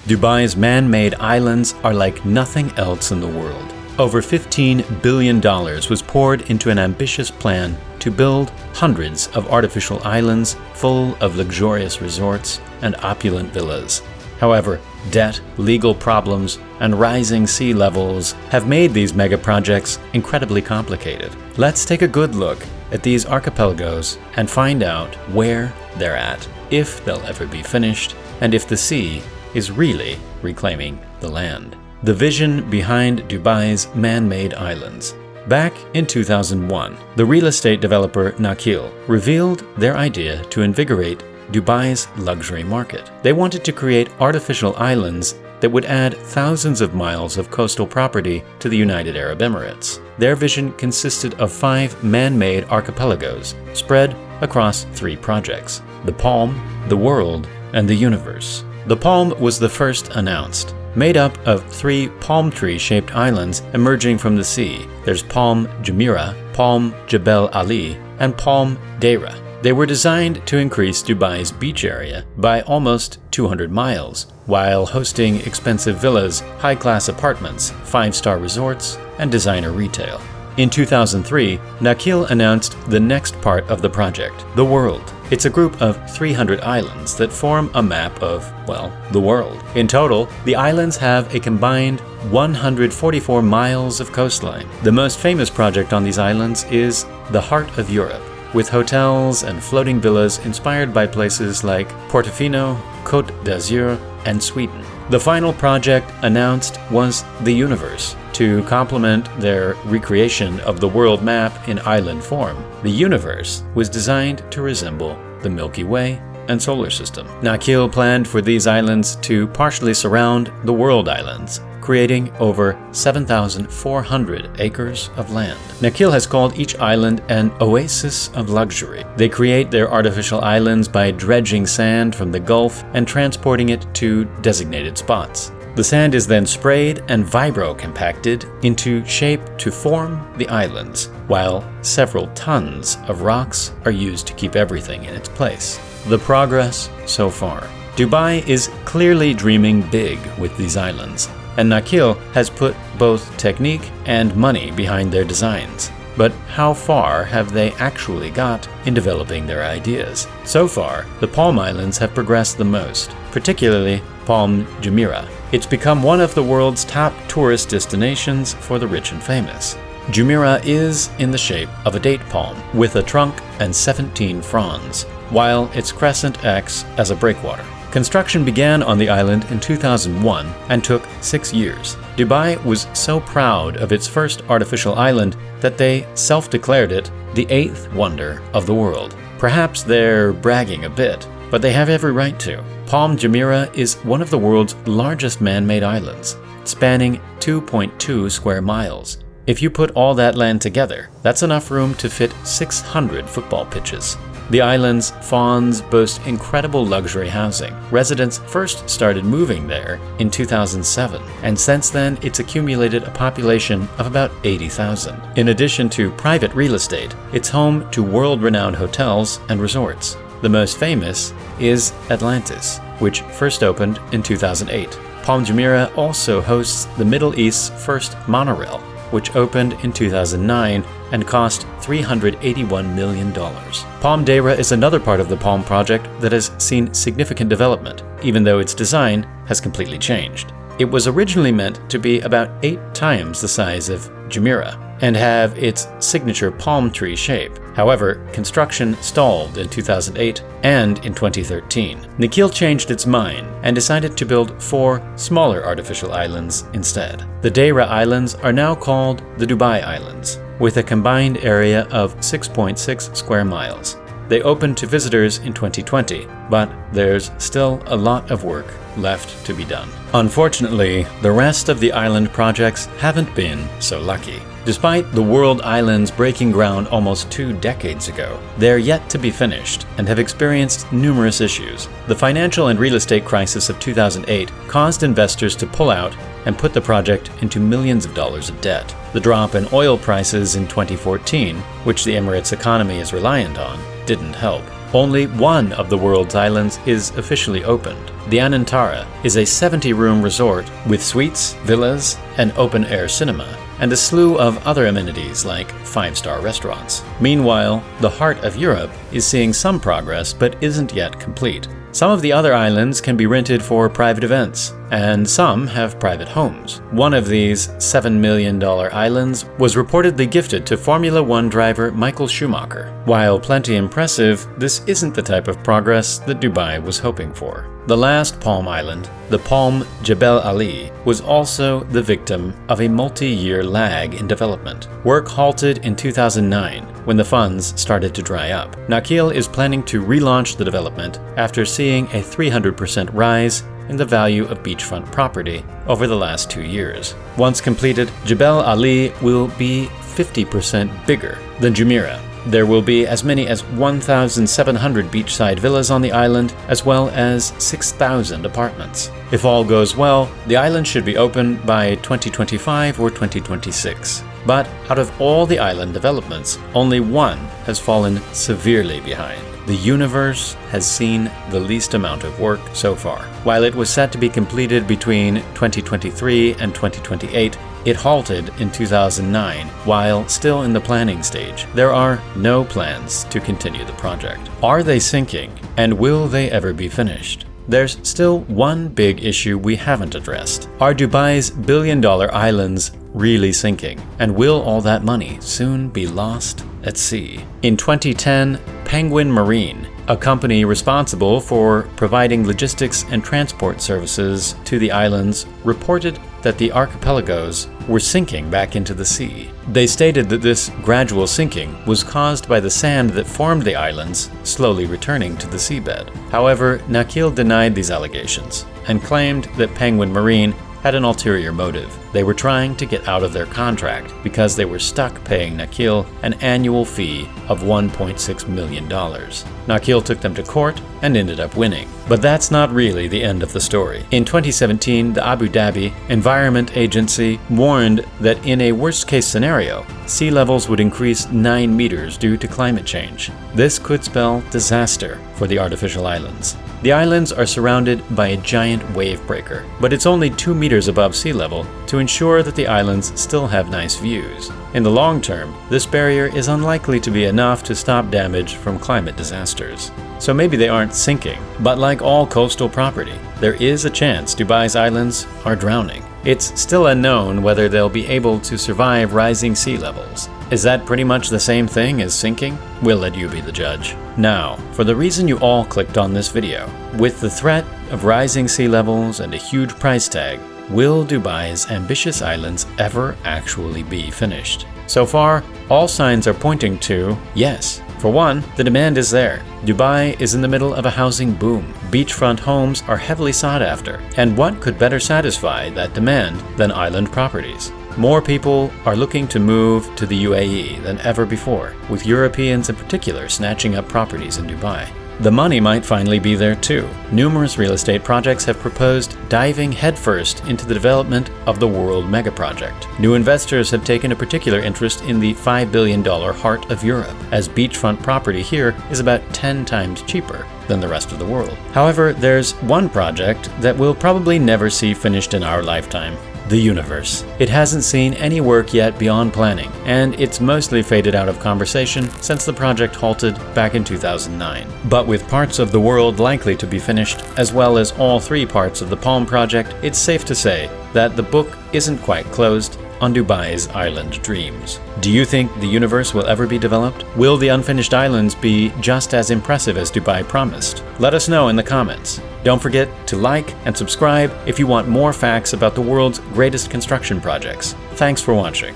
Dubai's man-made islands are like nothing else in the world. Over $15 billion was poured into an ambitious plan to build hundreds of artificial islands full of luxurious resorts and opulent villas. However, debt, legal problems, and rising sea levels have made these mega projects incredibly complicated. Let's take a good look at these archipelagos and find out where they're at, if they'll ever be finished, and if the sea is really reclaiming the land. The vision behind Dubai's man-made islands. Back in 2001, the real estate developer Nakheel revealed their idea to invigorate Dubai's luxury market. They wanted to create artificial islands that would add thousands of miles of coastal property to the United Arab Emirates. Their vision consisted of 5 man-made archipelagos spread across 3 projects: the Palm, the World, and the Universe. The Palm was the first announced, made up of 3 palm tree-shaped islands emerging from the sea. There's Palm Jumeirah, Palm Jebel Ali, and Palm Deira. They were designed to increase Dubai's beach area by almost 200 miles, while hosting expensive villas, high-class apartments, 5-star resorts, and designer retail. In 2003, Nakheel announced the next part of the project, the World. It's a group of 300 islands that form a map of, well, the world. In total, the islands have a combined 144 miles of coastline. The most famous project on these islands is the Heart of Europe, with hotels and floating villas inspired by places like Portofino, Côte d'Azur, and Sweden. The final project announced was the Universe. To complement their recreation of the world map in island form, the Universe was designed to resemble the Milky Way and solar system. Nakheel planned for these islands to partially surround the world islands, creating over 7,400 acres of land. Nakheel has called each island an oasis of luxury. They create their artificial islands by dredging sand from the Gulf and transporting it to designated spots. The sand is then sprayed and vibro-compacted into shape to form the islands, while several tons of rocks are used to keep everything in its place. The progress so far. Dubai is clearly dreaming big with these islands, and Nakheel has put both technique and money behind their designs. But how far have they actually got in developing their ideas? So far, the Palm Islands have progressed the most, particularly Palm Jumeirah. It's become one of the world's top tourist destinations for the rich and famous. Jumeirah is in the shape of a date palm, with a trunk and 17 fronds, while its crescent acts as a breakwater. Construction began on the island in 2001 and took 6 years. Dubai was so proud of its first artificial island that they self-declared it the 8th wonder of the world. Perhaps they're bragging a bit, but they have every right to. Palm Jumeirah is one of the world's largest man-made islands, spanning 2.2 square miles. If you put all that land together, that's enough room to fit 600 football pitches. The island's fawns boast incredible luxury housing. Residents first started moving there in 2007, and since then it's accumulated a population of about 80,000. In addition to private real estate, it's home to world-renowned hotels and resorts. The most famous is Atlantis, which first opened in 2008. Palm Jumeirah also hosts the Middle East's first monorail, which opened in 2009 and cost $381 million. Palm Deira is another part of the Palm project that has seen significant development, even though its design has completely changed. It was originally meant to be about 8 times the size of Jumeirah and have its signature palm tree shape. However, construction stalled in 2008 and in 2013. Nakheel changed its mind and decided to build 4 smaller artificial islands instead. The Deira Islands are now called the Dubai Islands, with a combined area of 6.6 square miles. They opened to visitors in 2020, but there's still a lot of work left to be done. Unfortunately, the rest of the island projects haven't been so lucky. Despite the world islands breaking ground almost 2 decades ago, they're yet to be finished and have experienced numerous issues. The financial and real estate crisis of 2008 caused investors to pull out and put the project into millions of dollars of debt. The drop in oil prices in 2014, which the Emirates' economy is reliant on, didn't help. only one of the world's islands is officially opened. The Anantara is a 70-room resort with suites, villas, an open-air cinema, and a slew of other amenities like 5-star restaurants. Meanwhile, the heart of Europe is seeing some progress but isn't yet complete. Some of the other islands can be rented for private events, and some have private homes. One of these $7 million islands was reportedly gifted to Formula One driver Michael Schumacher. While plenty impressive, this isn't the type of progress that Dubai was hoping for. The last Palm Island, the Palm Jebel Ali, was also the victim of a multi-year lag in development. Work halted in 2009 when the funds started to dry up. Nakheel is planning to relaunch the development after seeing a 300% rise in the value of beachfront property over the last 2 years. Once completed, Jebel Ali will be 50% bigger than Jumeirah. There will be as many as 1,700 beachside villas on the island, as well as 6,000 apartments. If all goes well, the island should be open by 2025 or 2026. But out of all the island developments, only one has fallen severely behind. The universe has seen the least amount of work so far. While it was set to be completed between 2023 and 2028, it halted in 2009 while still in the planning stage. There are no plans to continue the project. Are they sinking, and will they ever be finished? There's still one big issue we haven't addressed. Are Dubai's billion-dollar islands really sinking? And will all that money soon be lost at sea? In 2010, Penguin Marine, a company responsible for providing logistics and transport services to the islands, reported that the archipelagos were sinking back into the sea. They stated that this gradual sinking was caused by the sand that formed the islands slowly returning to the seabed. However, Nakheel denied these allegations and claimed that Penguin Marine had an ulterior motive. They were trying to get out of their contract because they were stuck paying Nakheel an annual fee of $1.6 million. Nakheel took them to court and ended up winning. But that's not really the end of the story. In 2017, the Abu Dhabi Environment Agency warned that in a worst-case scenario, sea levels would increase 9 meters due to climate change. This could spell disaster for the artificial islands. The islands are surrounded by a giant wave breaker, but it's only 2 meters above sea level to ensure that the islands still have nice views. In the long term, this barrier is unlikely to be enough to stop damage from climate disasters. So maybe they aren't sinking, but like all coastal property, there is a chance Dubai's islands are drowning. It's still unknown whether they'll be able to survive rising sea levels. Is that pretty much the same thing as sinking? We'll let you be the judge. Now, for the reason you all clicked on this video. With the threat of rising sea levels and a huge price tag, will Dubai's ambitious islands ever actually be finished? So far, all signs are pointing to yes. For one, the demand is there. Dubai is in the middle of a housing boom. Beachfront homes are heavily sought after, and what could better satisfy that demand than island properties? More people are looking to move to the UAE than ever before, with Europeans in particular snatching up properties in Dubai. The money might finally be there too. Numerous real estate projects have proposed diving headfirst into the development of the world mega project. New investors have taken a particular interest in the $5 billion heart of Europe, as beachfront property here is about 10 times cheaper than the rest of the world. However, there's one project that we'll probably never see finished in our lifetime. The universe. It hasn't seen any work yet beyond planning, and it's mostly faded out of conversation since the project halted back in 2009. But with parts of the world likely to be finished, as well as all 3 parts of the Palm project, it's safe to say that the book isn't quite closed on Dubai's island dreams. Do you think the universe will ever be developed? Will the unfinished islands be just as impressive as Dubai promised? Let us know in the comments. Don't forget to like and subscribe if you want more facts about the world's greatest construction projects. Thanks for watching.